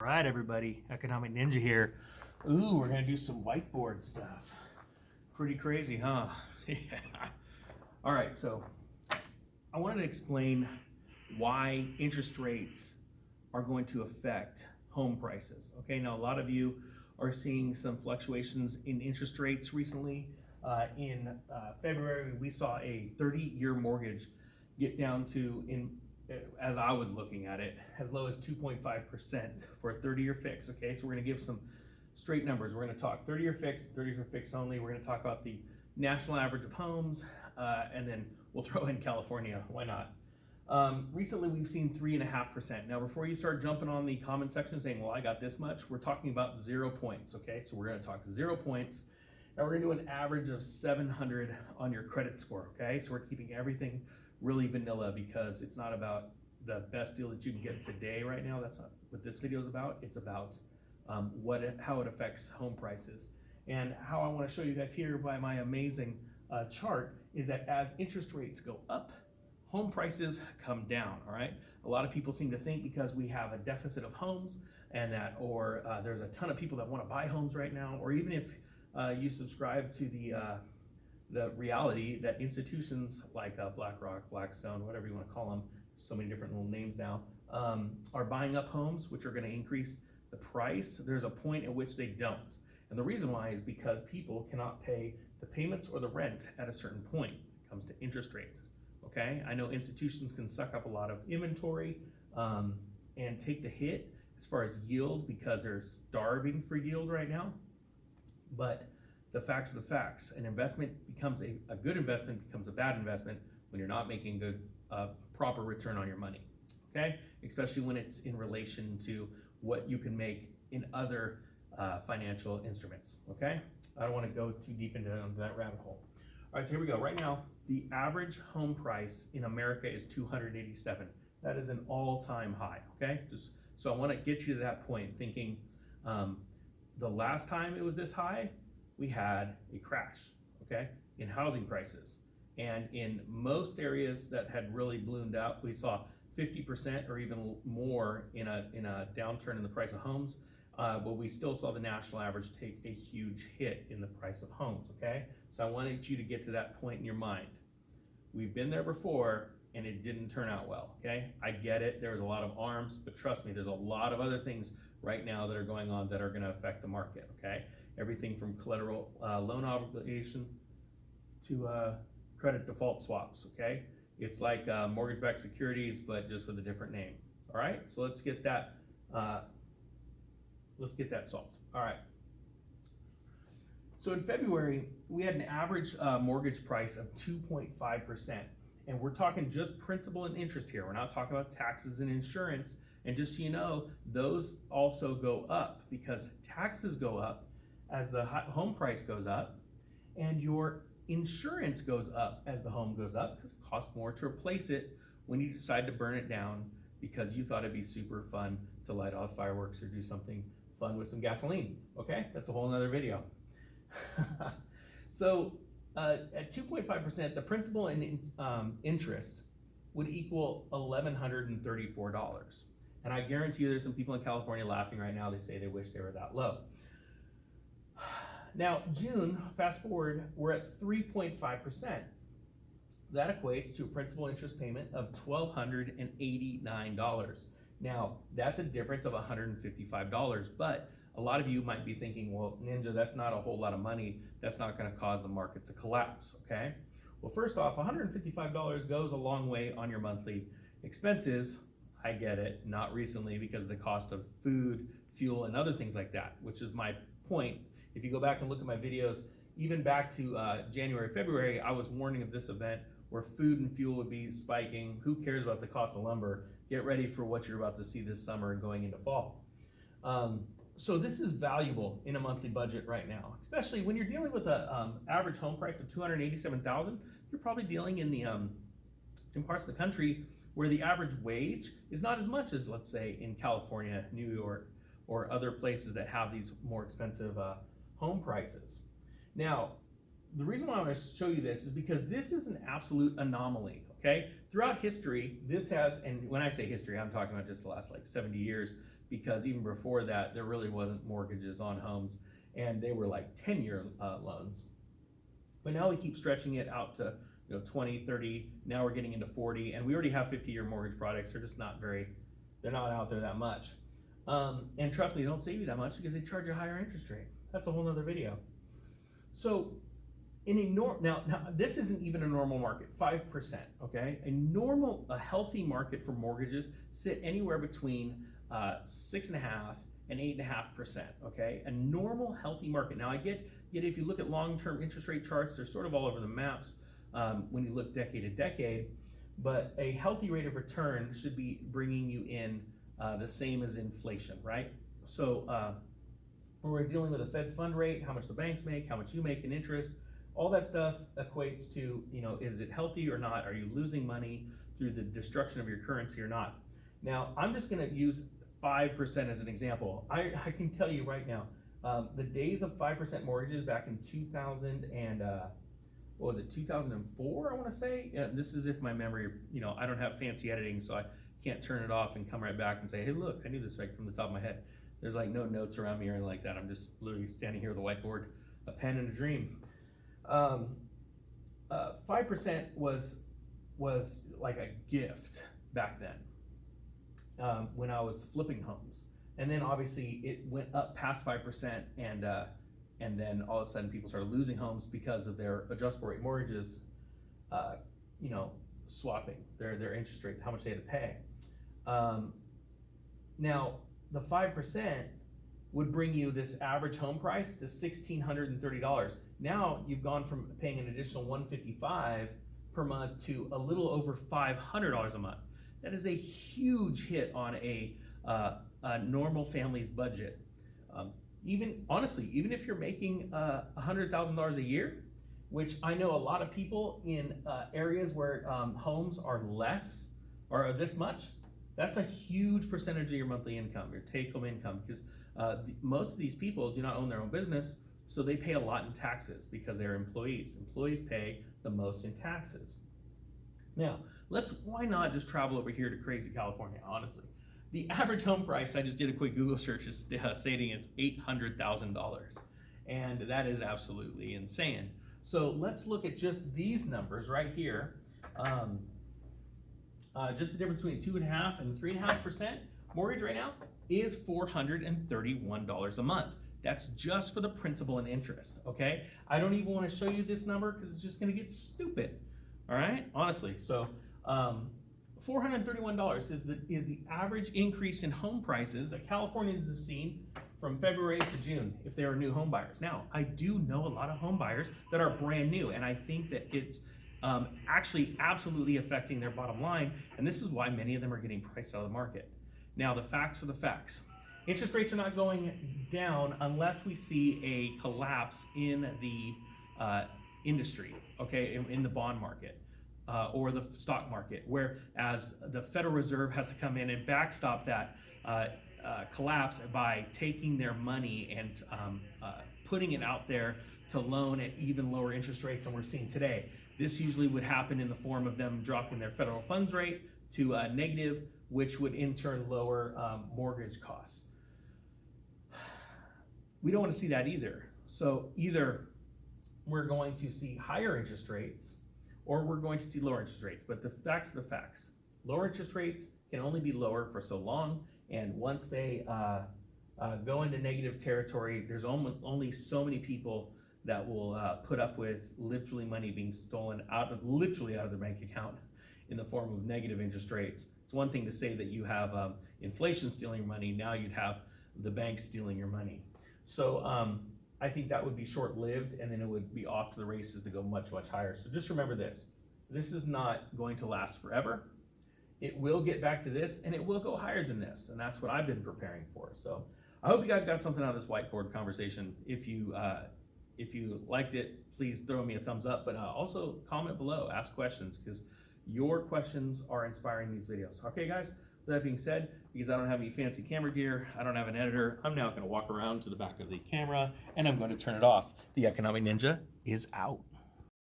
All right, everybody, Economic Ninja here. Ooh, we're gonna do some whiteboard stuff. Pretty crazy, huh? Yeah. All right, so I wanted to explain why interest rates are going to affect home prices. Okay, now a lot of you are seeing some fluctuations in interest rates recently. In February, we saw a 30-year mortgage get down to, as I was looking at it, as low as 2.5% for a 30-year fix. Okay, so we're going to give some straight numbers. We're going to talk 30-year fix, 30-year fix only. We're going to talk about the national average of homes, and then we'll throw in California. Why not? Recently, we've seen 3.5%. Now, before you start jumping on the comment section saying, well, I got this much, we're talking about 0 points. Okay, so we're going to talk 0 points. Now, we're going to do an average of 700 on your credit score. Okay, so we're keeping everything really vanilla because it's not about the best deal that you can get today right now. That's not what this video is about. It's about how it affects home prices. And how I want to show you guys here by my amazing chart is that as interest rates go up, home prices come down. All right. A lot of people seem to think because we have a deficit of homes and that, or there's a ton of people that want to buy homes right now, or even if you subscribe to the reality that institutions like BlackRock, Blackstone, whatever you want to call them, so many different little names now, are buying up homes, which are going to increase the price. There's a point at which they don't. And the reason why is because people cannot pay the payments or the rent at a certain point. It comes to interest rates. Okay, I know institutions can suck up a lot of inventory and take the hit as far as yield because they're starving for yield right now. But the facts are the facts. An investment becomes a good investment becomes a bad investment when you're not making good proper return on your money. Okay, especially when it's in relation to what you can make in other financial instruments. Okay, I don't want to go too deep into that rabbit hole. All right, so here we go. Right now, the average home price in America is $287. That is an all-time high. Okay, just so I want to get you to that point, thinking the last time it was this high, we had a crash. Okay, in housing prices, and in most areas that had really ballooned out, we saw 50% or even more in a downturn in the price of homes. But we still saw the national average take a huge hit in the price of homes, okay? So I wanted you to get to that point in your mind. We've been there before and it didn't turn out well, okay? I get it, there was a lot of arms, but trust me, there's a lot of other things right now that are going on that are gonna affect the market, okay? Everything from collateral loan obligation to credit default swaps, okay? It's like mortgage-backed securities, but just with a different name, all right? So let's get that solved. All right. So in February, we had an average mortgage price of 2.5%. And we're talking just principal and interest here. We're not talking about taxes and insurance. And just so you know, those also go up because taxes go up as the home price goes up, and your insurance goes up as the home goes up because it costs more to replace it when you decide to burn it down because you thought it'd be super fun to light off fireworks or do something fun with some gasoline. Okay, that's a whole nother video. So at 2.5%, the principal and interest would equal $1,134. And I guarantee you there's some people in California laughing right now. They say they wish they were that low. Now, June, fast forward, we're at 3.5%. That equates to a principal interest payment of $1,289. Now, that's a difference of $155, but a lot of you might be thinking, well, Ninja, that's not a whole lot of money. That's not going to cause the market to collapse, okay? Well, first off, $155 goes a long way on your monthly expenses. I get it, not recently because of the cost of food, fuel, and other things like that, which is my point. If you go back and look at my videos, even back to January, February, I was warning of this event where food and fuel would be spiking. Who cares about the cost of lumber? Get ready for what you're about to see this summer and going into fall. So this is valuable in a monthly budget right now, especially when you're dealing with an average home price of $287,000. You're probably dealing in in parts of the country where the average wage is not as much as, let's say, in California, New York, or other places that have these more expensive home prices. Now, the reason why I want to show you this is because this is an absolute anomaly, okay? Throughout history, this has, and when I say history, I'm talking about just the last like 70 years, because even before that, there really wasn't mortgages on homes, and they were like 10-year loans. But now we keep stretching it out to 20, 30, now we're getting into 40, and we already have 50-year mortgage products. They're just not they're not out there that much. And trust me, they don't save you that much because they charge you a higher interest rate. That's a whole nother video. So now this isn't even a normal market, 5%, okay? A healthy market for mortgages sit anywhere between 6.5% and 8.5%, okay? A normal healthy market. Now I get if you look at long-term interest rate charts, they're sort of all over the maps when you look decade to decade, but a healthy rate of return should be bringing you in the same as inflation, right? So when we're dealing with a Fed's fund rate, how much the banks make, how much you make in interest, all that stuff equates to, is it healthy or not? Are you losing money through the destruction of your currency or not? Now, I'm just gonna use 5% as an example. I can tell you right now, the days of 5% mortgages back in 2000 and, 2004, I wanna say? This is if my memory, I don't have fancy editing, so I can't turn it off and come right back and say, hey, look, I knew this right from the top of my head. There's like no notes around me or anything like that. I'm just literally standing here with a whiteboard, a pen, and a dream. 5% was like a gift back then when I was flipping homes, and then obviously it went up past 5%, and then all of a sudden people started losing homes because of their adjustable rate mortgages, swapping their interest rate, how much they had to pay. Now the 5% would bring you this average home price to $1,630. Now you've gone from paying an additional $155 per month to a little over $500 a month. That is a huge hit on a normal family's budget. Even if you're making $100,000 a year, which I know a lot of people in areas where homes are less or this much, that's a huge percentage of your monthly income, your take-home income, because most of these people do not own their own business, so they pay a lot in taxes because they're employees. Employees pay the most in taxes. Now, why not just travel over here to crazy California, honestly? The average home price, I just did a quick Google search, is stating it's $800,000. And that is absolutely insane. So let's look at just these numbers right here. Just the difference between 2.5% and 3.5% mortgage right now is $431 a month. That's just for the principal and interest, okay? I don't even want to show you this number because it's just going to get stupid, all right? Honestly, so $431 is the average increase in home prices that Californians have seen from February to June if they are new home buyers. Now, I do know a lot of home buyers that are brand new, and I think that it's actually absolutely affecting their bottom line, and this is why many of them are getting priced out of the market. Now, the facts are the facts. Interest rates are not going down unless we see a collapse in the industry, okay, in the bond market or the stock market, whereas the Federal Reserve has to come in and backstop that collapse by taking their money and putting it out there to loan at even lower interest rates than we're seeing today. This usually would happen in the form of them dropping their federal funds rate to negative, which would in turn lower mortgage costs. We don't want to see that either. So either we're going to see higher interest rates or we're going to see lower interest rates. But the facts are the facts. Lower interest rates can only be lower for so long, and once they go into negative territory, there's only so many people that will put up with literally money being stolen literally out of their bank account in the form of negative interest rates. It's one thing to say that you have inflation stealing your money. Now you'd have the bank stealing your money. So I think that would be short-lived, and then it would be off to the races to go much, much higher. So just remember this. This is not going to last forever. It will get back to this, and it will go higher than this, and that's what I've been preparing for. So I hope you guys got something out of this whiteboard conversation. If you liked it, please throw me a thumbs up, but also comment below, ask questions, because your questions are inspiring these videos. Okay, guys? With that being said, because I don't have any fancy camera gear, I don't have an editor, I'm now going to walk around to the back of the camera, and I'm going to turn it off. The Economic Ninja is out.